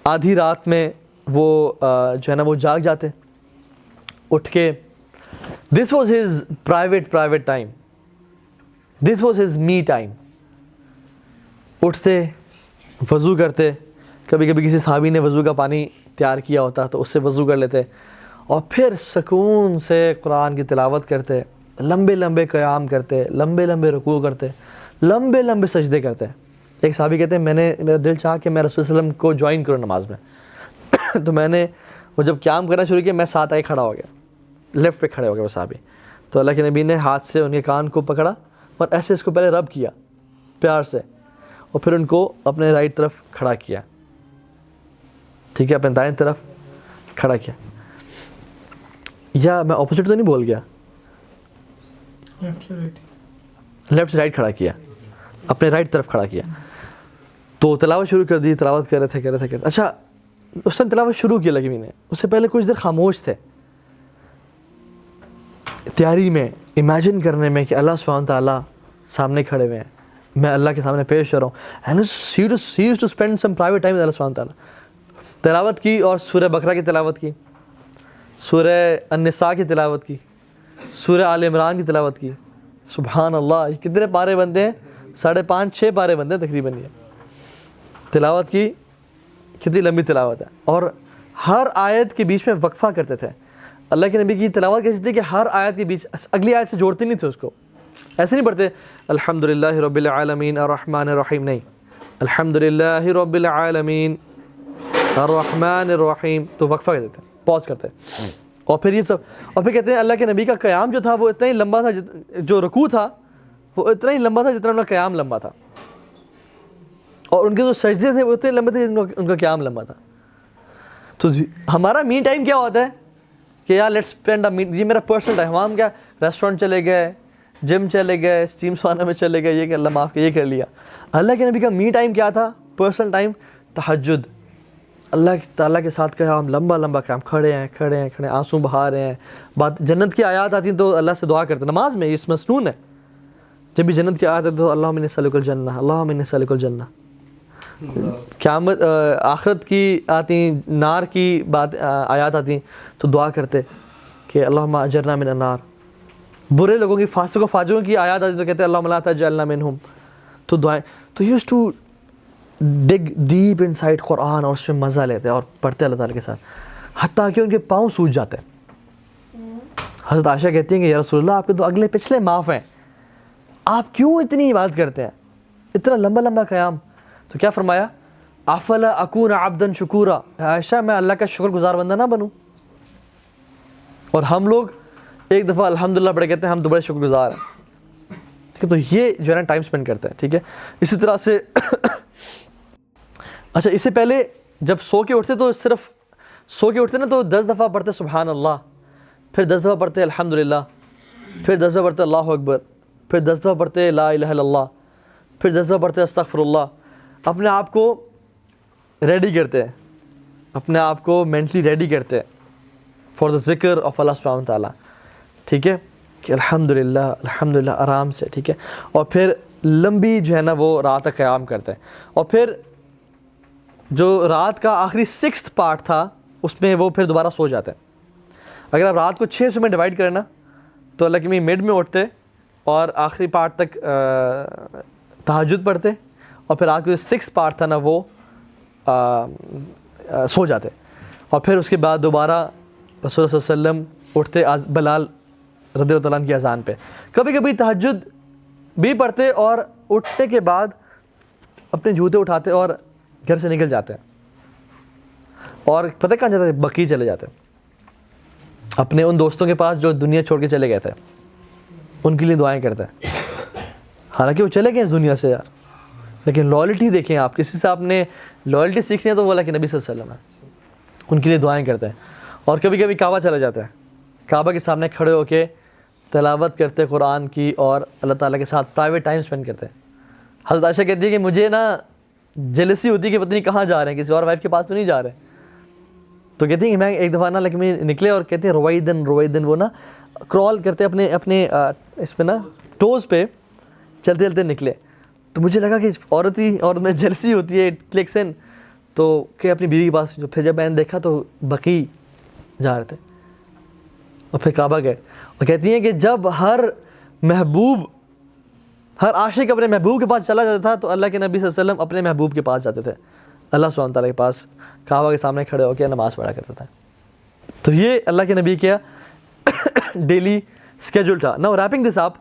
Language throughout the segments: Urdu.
آدھی رات میں وہ جو ہے نا وہ جاگ جاتے اٹھ کے. This was his private time, this was his me time. اٹھتے, وضو کرتے, کبھی کبھی کسی صحابی نے وضو کا پانی تیار کیا ہوتا تو اس سے وضو کر لیتے, اور پھر سکون سے قرآن کی تلاوت کرتے, لمبے لمبے قیام کرتے, لمبے لمبے رکوع کرتے, لمبے لمبے سجدے کرتے. ایک صحابی کہتے ہیں میرا دل چاہا کہ میں رسول صلی اللہ علیہ وسلم کو جوائن کروں نماز میں. تو میں نے وہ جب قیام کرنا شروع کیا, میں ساتھ آئے کھڑا ہو گیا, لیفٹ پہ کھڑے ہو گئے وہ صحابی. تو اللہ کے نبی نے ہاتھ سے ان کے کان کو پکڑا اور ایسے اس کو پہلے رب کیا پیار سے, اور پھر ان کو اپنے رائٹ طرف کھڑا کیا, ٹھیک ہے, اپنے دائیں طرف کھڑا کیا. یا میں اپوزٹ تو نہیں بول گیا, لیفٹ سے رائٹ کھڑا کیا, اپنے رائٹ طرف کھڑا کیا. تو تلاوت شروع کر دی, تلاوت کر رہے تھے. اچھا, اس نے تلاوت شروع کی لگی نے, اس سے پہلے کچھ دیر خاموش تھے, تیاری میں, امیجن کرنے میں کہ اللہ سبحانہ تعالیٰ سامنے کھڑے ہوئے ہیں, میں اللہ کے سامنے پیش کر رہا ہوں. And he used to spend some private time with اللہ سبحانہ تعالیٰ. تلاوت کی, اور سورہ بقرہ کی تلاوت کی, سورہ النساء کی تلاوت کی, سورہ آل عمران کی تلاوت کی. سبحان اللہ, یہ کتنے پارے بنتے ہیں؟ 5.5-6 پارے بنتے ہیں تقریباً. یہ تلاوت کی, کتنی لمبی تلاوت ہے. اور ہر آیت کے بیچ میں وقفہ کرتے تھے. اللہ کے نبی کی تلاوت کیسی تھی کہ ہر آیت کے بیچ اگلی آیت سے جوڑتے نہیں تھے اس کو, ایسے نہیں پڑھتے الحمدللہ رب العالمین الرحمن الرحیم, نہیں, الحمدللہ رب العالمین الرحمن الرحیم, تو وقفہ کہتے تھے, پاز کرتے. اور پھر یہ سب, اور پھر کہتے ہیں اللہ کے نبی کا قیام جو تھا وہ اتنا ہی لمبا تھا, جو رکوع تھا وہ اتنا ہی لمبا تھا جتنا ان کا قیام لمبا تھا, اور ان کے جو سجدے تھے وہ اتنے لمبے تھے جتنا ان کا قیام لمبا تھا. تو ہمارا می ٹائم کیا ہوتا ہے کہ یار لیٹس اسپینڈ یہ میرا پرسنل ٹائم. ہم کیا ریسٹورینٹ چلے گئے, جم چلے گئے, اسٹیم سونا میں چلے گئے, یہ کہ اللہ معاف کر, یہ کر لیا. اللہ کے نبی کا می ٹائم کیا تھا؟ پرسنل ٹائم, تہجد, اللہ تعالیٰ کے ساتھ قیام, لمبا لمبا قیام, کھڑے ہیں, آنسو بہا رہے ہیں. بات جنت کی آیات آتی ہیں تو اللہ سے دعا کرتے ہیں نماز میں, اس مسنون ہے. جب بھی جنت کی آیات آتی تو اللہم انی اسألک الجنہ, اللہم انی اسألک الجنہ. قیامت آخرت کی آتی, نار کی بات آیات آتی تو دعا کرتے کہ اللہم اجرنا من النار. برے لوگوں کی, فاسق و فاجروں کی آیات آتی تو کہتے ہیں اللہم لا تجعلنا منہم. تو دعائیں, تو used to dig deep inside Quran, اور اس میں مزہ لیتے اور پڑھتے اللہ تعالیٰ کے ساتھ, حتیٰ کہ ان کے پاؤں سوج جاتے ہیں. حضرت عائشہ کہتی ہیں کہ یا رسول اللہ آپ کے تو اگلے پچھلے معاف ہیں, آپ کیوں اتنی عبادت کرتے ہیں, اتنا لمبا لمبا قیام؟ تو کیا فرمایا, افلا اکون عبدا شکورا, عائشہ میں اللہ کا شکر گزار بندہ نہ بنوں. اور ہم لوگ ایک دفعہ الحمدللہ پڑھ کہتے ہیں ہم تو بڑے شکر گزار ہیں. ٹھیک ہے, تو یہ جو ہے نا ٹائم اسپینڈ کرتے ہیں. ٹھیک ہے, اسی طرح سے اچھا, اس سے پہلے جب سو کے اٹھتے تو صرف سو کے اٹھتے نا تو 10 دفعہ پڑھتے سبحان اللہ, پھر 10 دفعہ پڑھتے الحمدللہ, پھر 10 دفعہ پڑھتے اللہ اکبر, پھر 10 دفعہ پڑھتے لا الہ الا اللہ, پھر 10 دفعہ پڑھتے استغفر اللہ. اپنے آپ کو ریڈی کرتے ہیں, اپنے آپ کو مینٹلی ریڈی کرتے ہیں فار دا ذکر آف اللہ سبحانہ تعالیٰ. ٹھیک ہے, کہ الحمدللہ آرام سے. ٹھیک ہے, اور پھر لمبی جو ہے نا وہ رات کا قیام کرتے ہیں. اور پھر جو رات کا آخری 6th پارٹ تھا اس میں وہ پھر دوبارہ سو جاتے ہیں. اگر آپ رات کو 6 حصوں میں ڈیوائڈ کریں نا تو اللہ کے مڈ میں اٹھتے اور آخری پارٹ تک تہجد پڑھتے, اور پھر رات کو جو 6th پارٹ تھا نا وہ سو جاتے. اور پھر اس کے بعد دوبارہ رسول اللہ صلی اللہ علیہ وسلم اٹھتے بلال رضی اللہ تعالیٰ عنہ کی اذان پہ. کبھی کبھی تہجد بھی پڑھتے اور اٹھنے کے بعد اپنے جوتے اٹھاتے اور گھر سے نکل جاتے ہیں. اور پتہ کہاں جاتے ہیں؟ بقیع چلے جاتے ہیں, اپنے ان دوستوں کے پاس جو دنیا چھوڑ کے چلے گئے تھے, ان کے لیے دعائیں کرتے ہیں. حالانکہ وہ چلے گئے اس دنیا سے یار, لیکن لائلٹی دیکھیں آپ, کسی سے آپ نے لائلٹی سیکھنی ہے تو وہ اللہ کے نبی صلی اللہ علیہ وسلم ہے, ان کے لیے دعائیں کرتے ہیں. اور کبھی کبھی کعبہ چلا جاتا ہے, کعبہ کے سامنے کھڑے ہو کے تلاوت کرتے قرآن کی اور اللہ تعالیٰ کے ساتھ پرائیویٹ ٹائم اسپینڈ کرتے ہیں. حضرت عائشہ کہتی ہے کہ مجھے نا جیلسی ہوتی ہے کہ پتہ نہیں کہاں جا رہے ہیں, کسی اور وائف کے پاس تو نہیں جا رہے. تو کہتی ہیں کہ میں ایک دفعہ نا لیکن میں نکلے اور کہتے ہیں رویدن وہ نا کرال کرتے اپنے اس پہ نا ٹوز پہ چلتے چلتے نکلے. تو مجھے لگا کہ عورت میں جیلسی ہوتی ہے, کلکس ان. تو کہ اپنی بیوی کے پاس, جو پھر جب میں نے دیکھا تو بقی جا رہے تھے اور پھر کعبہ گئے, اور کہتی ہیں کہ جب ہر عاشق اپنے محبوب کے پاس چلا جاتا تھا تو اللہ کے نبی صلی اللہ علیہ وسلم اپنے محبوب کے پاس جاتے تھے, اللہ سبحانہ تعالیٰ کے پاس, کعبہ کے سامنے کھڑے ہو کے نماز پڑھا کرتا تھا. تو یہ اللہ کے نبی کیا ڈیلی اسکیجول تھا. ناؤ ریپنگ دس اپ,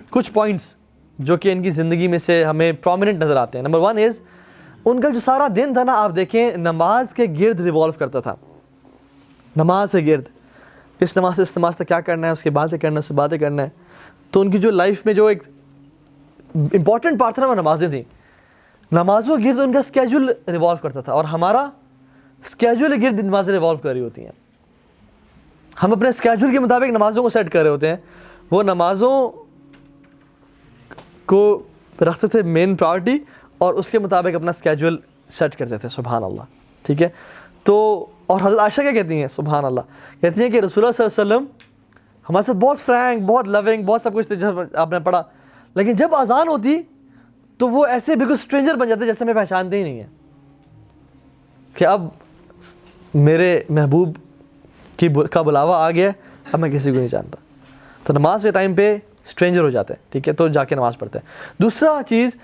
کچھ پوائنٹس جو کہ ان کی زندگی میں سے ہمیں پرومیننٹ نظر آتے ہیں. نمبر 1 از ان کا جو سارا دن تھا نا, آپ دیکھیں نماز کے گرد ریوالو کرتا تھا, نماز کے گرد, اس نماز سے اس نماز تک کیا کرنا ہے, اس کے بعد سے کرنا ہے, اس سے باتیں کرنا ہے. تو ان کی جو لائف میں جو ایک امپورٹنٹ پارٹ تھا نا وہ نمازیں تھیں, نمازوں کے گرد ان کا اسکیجول ریوالو کرتا تھا, اور ہمارا اسکیجول کے گرد نمازیں ریوالو کر رہی ہوتی ہیں. ہم اپنے اسکیجول کے مطابق نمازوں کو سیٹ کر رہے ہوتے ہیں, وہ نمازوں کو رکھتے تھے مین پرائورٹی اور اس کے مطابق اپنا اسکیجول سیٹ کرتے تھے. سبحان اللہ, ٹھیک ہے. تو اور حضرت عائشہ کیا کہتی ہیں, سبحان اللہ, کہتی ہیں کہ رسول اللہ صلی اللہ علیہ وسلم ہمارے ساتھ بہت فرینک, بہت لونگ, بہت سب کچھ آپ نے پڑھا, لیکن جب اذان ہوتی تو وہ ایسے بالکل اسٹرینجر بن جاتے جیسے ہمیں پہچانتے ہی نہیں ہیں, کہ اب میرے محبوب کا بلاوا آ گیا, اب میں کسی کو نہیں جانتا. تو نماز کے ٹائم پہ اسٹرینجر ہو جاتے ہیں, ٹھیک ہے, تو جا کے نماز پڑھتے ہیں. دوسرا چیز,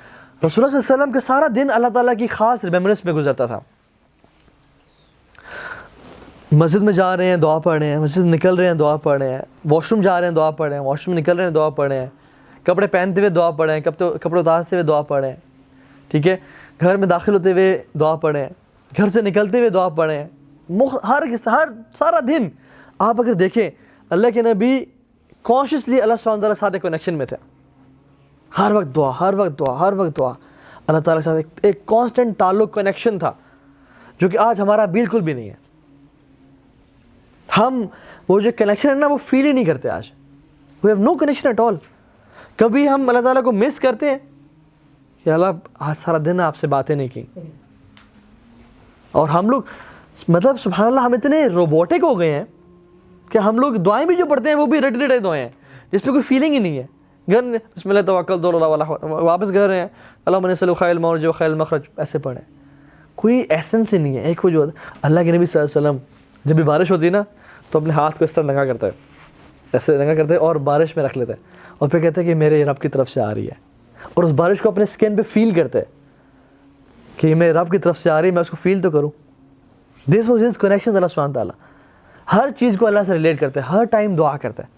رسول اللہ صلی اللہ علیہ وسلم کا سارا دن اللہ تعالیٰ کی خاص ریمیمبرنس میں گزرتا تھا. مسجد میں جا رہے ہیں دعا پڑھ رہے ہیں, مسجد نکل رہے ہیں دعا پڑھ رہے ہیں, واش روم جا رہے ہیں دعا پڑھ رہے ہیں, واش روم نکل رہے ہیں دعا پڑھ رہے ہیں, کپڑے پہنتے ہوئے دعا پڑھ رہے ہیں, کپڑے اتارتے ہوئے دعا پڑھ رہے ہیں, ٹھیک ہے, گھر میں داخل ہوتے ہوئے دعا پڑھ رہے ہیں, گھر سے نکلتے ہوئے دعا پڑھ رہے ہیں. ہر سارا دن آپ اگر دیکھیں اللہ کے نبی کانشیسلی اللہ سبحانہ تعالیٰ کے ساتھ کنیکشن میں تھے, ہر وقت دعا, ہر وقت دعا, ہر وقت دعا, اللہ تعالیٰ کے ساتھ ایک کانسٹنٹ تعلق, کنیکشن تھا, جو کہ آج ہمارا بالکل بھی نہیں ہے. ہم وہ جو کنیکشن ہے نا وہ فیل ہی نہیں کرتے آج, we have no connection at all. کبھی ہم اللہ تعالیٰ کو مس کرتے ہیں کہ اللہ آج سارا دن آپ سے باتیں نہیں کی, اور ہم لوگ مطلب سبحان اللہ ہم اتنے روبوٹک ہو گئے ہیں کہ ہم لوگ دعائیں بھی جو پڑھتے ہیں وہ بھی رٹے رٹے دعائیں ہیں جس پہ کوئی فیلنگ ہی نہیں ہے. گھر بسم اللہ توکلت علی اللہ, واپس گھر رہے ہیں اللہم انی اسألک خیر المخرج و خیر المخرج, ایسے پڑھیں, کوئی ایسنس ہی نہیں ہے. ایک وہ جو اللہ کے نبی صلی اللہ علیہ وسلم جب بھی بارش ہوتی ہے نا تو اپنے ہاتھ کو اس طرح لگا کرتا ہے, ایسے لگا کرتے ہیں اور بارش میں رکھ لیتے ہیں, اور پھر کہتے ہیں کہ میرے رب کی طرف سے آ رہی ہے, اور اس بارش کو اپنے اسکن پہ فیل کرتے ہیں کہ یہ میرے رب کی طرف سے آ رہی ہے, میں اس کو فیل تو کروں. دس واز ہز کنیکشن اللہ سبحانہ تعالیٰ, ہر چیز کو اللہ سے ریلیٹ کرتے ہیں, ہر ٹائم دعا کرتے ہیں.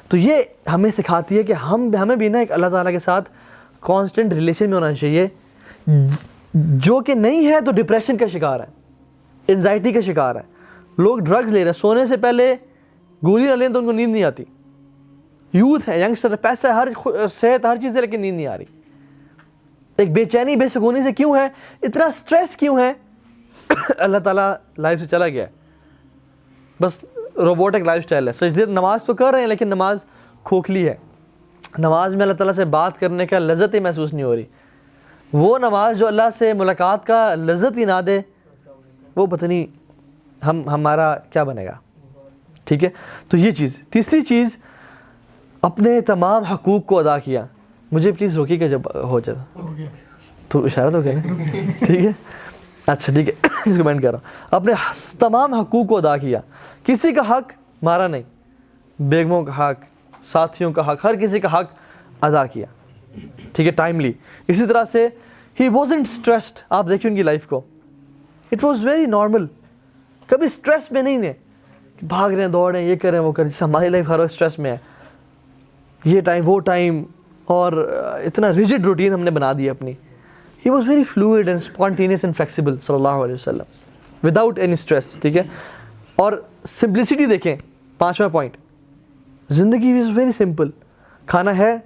تو یہ ہمیں سکھاتی ہے کہ ہمیں بھی نا ایک اللہ تعالیٰ کے ساتھ کانسٹنٹ ریلیشن میں ہونا چاہیے. جو کہ نہیں ہے تو ڈپریشن کا شکار ہے, انزائٹی کا شکار ہے. لوگ ڈرگز لے رہے ہیں, سونے سے پہلے گولی نہ لیں تو ان کو نیند نہیں آتی. یوتھ ہے, ینگسٹر ہے, پیسہ ہے, ہر صحت, ہر چیز ہے, لیکن نیند نہیں آ رہی. ایک بے چینی, بے سکونی سے کیوں ہے, اتنا اسٹریس کیوں ہے؟ اللہ تعالیٰ لائف سے چلا گیا ہے, بس روبوٹک لائف سٹائل ہے. سجدے نماز تو کر رہے ہیں لیکن نماز کھوکھلی ہے. نماز میں اللہ تعالیٰ سے بات کرنے کا لذت ہی محسوس نہیں ہو رہی. وہ نماز جو اللہ سے ملاقات کا لذت ہی نہ دے, وہ پتہ نہیں ہمارا کیا بنے گا, ٹھیک ہے. تو یہ چیز. تیسری چیز, اپنے تمام حقوق کو ادا کیا. مجھے پلیز روکی کہ جب ہو جائے تو اشارہ تو کریں, ٹھیک ہے, اچھا ٹھیک ہے, اس کو مینٹ کر رہا ہوں. اپنے تمام حقوق کو ادا کیا, کسی کا حق مارا نہیں, بیگموں کا حق, ساتھیوں کا حق, ہر کسی کا حق ادا کیا, ٹھیک ہے, ٹائملی. اسی طرح سے ہی وازنٹ اسٹریسڈ. آپ دیکھیں ان کی لائف کو, اٹ واز ویری نارمل, کبھی اسٹریس میں نہیں ہے کہ بھاگ رہے ہیں, دوڑ رہے ہیں, یہ کر رہے ہیں, وہ کر رہے ہیں. جیسے ہماری لائف ہر وقت اسٹریس میں ہے, یہ ٹائم وہ ٹائم, اور اتنا ریجڈ روٹین ہم نے بنا دی اپنی. He was very fluid and spontaneous and flexible صلی اللہ علیہ وسلم, وداؤٹ اینی اسٹریس, ٹھیک ہے. اور سمپلسٹی دیکھیں, 5واں پوائنٹ, زندگی از ویری سمپل. کھانا ہے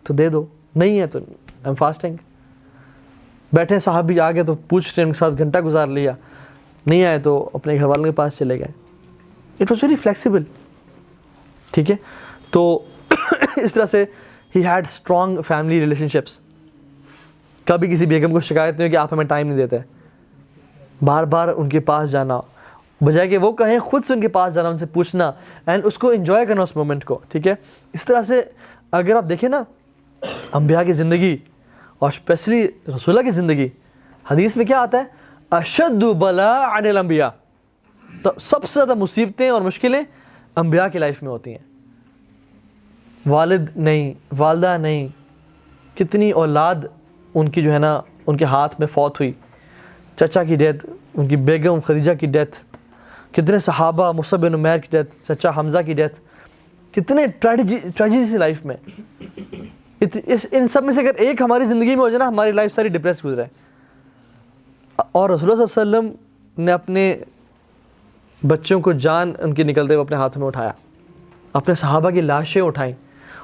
تو دے دو, نہیں ہے تو آئی ایم فاسٹنگ. بیٹھے صاحب بھی آ گئے تو پوچھ رہے ہیں, ان کے ساتھ گھنٹہ گزار لیا, نہیں آئے تو اپنے گھر والوں کے پاس چلے گئے. اٹ واز ویری فلیکسیبل, ٹھیک ہے. تو اس طرح سے he had strong family relation ships. کبھی کسی بیگم کو شکایت نہیں ہوئی کہ آپ ہمیں ٹائم نہیں دیتے, بار بار ان کے پاس جانا, بجائے کہ وہ کہیں خود سے ان کے پاس جانا, ان سے پوچھنا اینڈ اس کو انجوائے کرنا اس مومنٹ کو, ٹھیک ہے. اس طرح سے اگر آپ دیکھیں نا انبیاء کی زندگی اور اسپیشلی رسول اللہ کی زندگی, حدیث میں کیا آتا ہے, اشد بلاء عن الانبیاء، تو سب سے زیادہ مصیبتیں اور مشکلیں انبیاء کی لائف میں ہوتی ہیں. والد نہیں، والدہ نہیں، کتنی اولاد ان کی جو ہے نا ان کے ہاتھ میں فوت ہوئی، چچا کی ڈیتھ، ان کی بیگم خدیجہ کی ڈیتھ، کتنے صحابہ، مصعب بن عمیر کی ڈیتھ، چچا حمزہ کی ڈیتھ، کتنے ٹریجڈی سی لائف میں. ان سب میں سے اگر ایک ہماری زندگی میں ہو جائے نا، ہماری لائف ساری ڈپریس گزرے. اور رسول اللہ صلی اللہ علیہ وسلم نے اپنے بچوں کو جان ان کی نکلتے ہوئے اپنے ہاتھ میں اٹھایا، اپنے صحابہ کی لاشیں اٹھائیں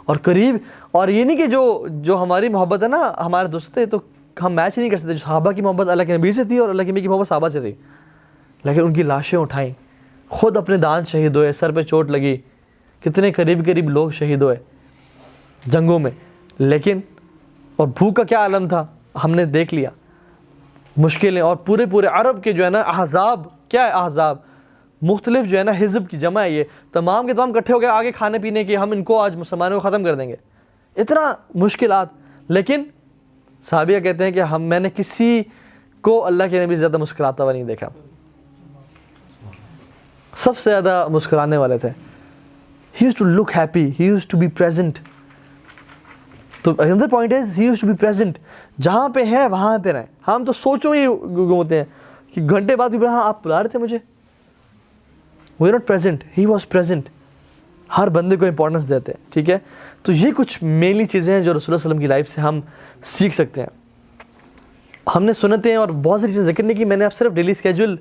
اور قریب. اور یہ نہیں کہ جو ہماری محبت ہے نا ہمارے دوست تھے تو ہم میچ نہیں کر سکتے. جو صحابہ کی محبت اللہ کے نبی سے تھی اور اللہ کے نبی کی محبت صحابہ سے تھی، لیکن ان کی لاشیں اٹھائیں. خود اپنے دانت شہید ہوئے، سر پہ چوٹ لگی، کتنے قریب لوگ شہید ہوئے جنگوں میں. لیکن اور بھوک کا کیا عالم تھا ہم نے دیکھ لیا، مشکلیں. اور پورے عرب کے جو ہے نا احزاب، کیا ہے احزاب؟ مختلف جو ہے نا حزب کی جمع ہے. یہ تمام کے تمام اکٹھے ہو گئے آگے کھانے پینے کے، ہم ان کو آج مسلمانوں کو ختم کر دیں گے. اتنا مشکلات. لیکن صحابیہ کہتے ہیں کہ میں نے کسی کو اللہ کے نبی سے زیادہ مسکراتا ہوا نہیں دیکھا. سب سے زیادہ مسکرانے والے تھے. He used to look happy, he used to be present. تو another point is he used to be present. جہاں پہ ہے وہاں پہ رہیں. ہم تو سوچوں ہی گھومتے ہیں کہ گھنٹے بعد بھی ہاں آپ بلا رہے تھے مجھے. We are not present, he was present. ہر بندے کو امپورٹنس دیتے ہیں. ٹھیک ہے، تو یہ کچھ مینلی چیزیں ہیں جو رسول اللہ صلی اللہ علیہ وسلم کی لائف سے ہم سیکھ سکتے ہیں. ہم نے سنتیں ہیں اور بہت ساری چیزیں ذکر نہیں کی. میں نے اب صرف ڈیلی اسکیجول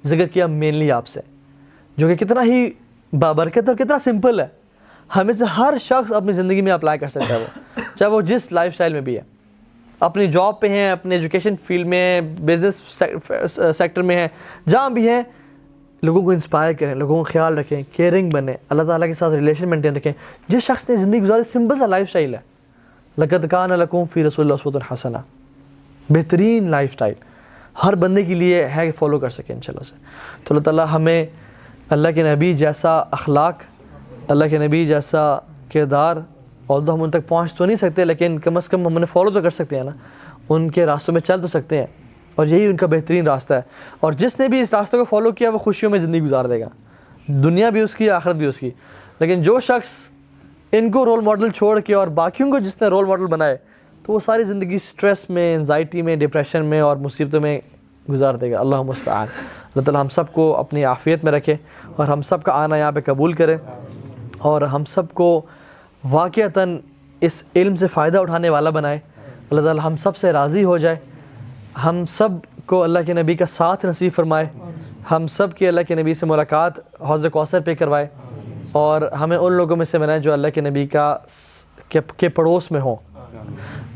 ذکر کیا مینلی آپ سے، جو کہ کتنا ہی بابرکت اور کتنا سمپل ہے. ہمیں سے ہر شخص اپنی زندگی میں اپلائی کر سکتا ہے، وہ چاہے وہ جس لائف اسٹائل میں بھی ہے، اپنی جاب پہ ہیں، اپنے ایجوکیشن فیلڈ میں ہیں، بزنس سیکٹر میں ہیں، جہاں بھی ہیں. لوگوں کو انسپائر کریں، لوگوں کا خیال رکھیں، کیئرنگ بنیں، اللہ تعالیٰ کے ساتھ ریلیشن مینٹین رکھیں. جس شخص نے زندگی گزاری سمپل سا لائف اسٹائل ہے، لقد کان لکم فی رسول اللہ اسوۃ حسنہ، بہترین لائف اسٹائل ہر بندے کے لیے ہے کہ فالو کر سکیں انشاءاللہ سے. تو اللہ تعالیٰ ہمیں اللہ کے نبی جیسا اخلاق، اللہ کے نبی جیسا کردار، اور ہم ان تک پہنچ تو نہیں سکتے لیکن کم از کم ہم انہیں فالو تو کر سکتے ہیں نا، ان کے راستوں میں چل تو سکتے ہیں. اور یہی ان کا بہترین راستہ ہے. اور جس نے بھی اس راستے کو فالو کیا وہ خوشیوں میں زندگی گزار دے گا، دنیا بھی اس کی، آخرت بھی اس کی. لیکن جو شخص ان کو رول ماڈل چھوڑ کے اور باقیوں کو جس نے رول ماڈل بنائے تو وہ ساری زندگی سٹریس میں، انزائٹی میں، ڈپریشن میں اور مصیبتوں میں گزار دے گا. اللہ مستعان. اللہ تعالیٰ ہم سب کو اپنی عافیت میں رکھے اور ہم سب کا آنا یہاں پہ قبول کرے، اور ہم سب کو واقعتاً اس علم سے فائدہ اٹھانے والا بنائے. اللہ تعالیٰ ہم سب سے راضی ہو جائے، ہم سب کو اللہ کے نبی کا ساتھ نصیب فرمائے، ہم سب کی اللہ کے نبی سے ملاقات حوض کوثر پہ کروائے، اور ہمیں ان لوگوں میں سے بنائے جو اللہ کے نبی کے پڑوس میں ہوں،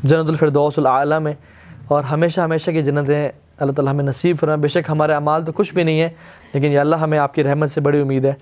جنت الفردوس الاعلیٰ میں، اور ہمیشہ کی جنتیں اللہ تعالیٰ ہمیں نصیب فرمائے. بے شک ہمارے اعمال تو کچھ بھی نہیں ہے، لیکن یا اللہ ہمیں آپ کی رحمت سے بڑی امید ہے.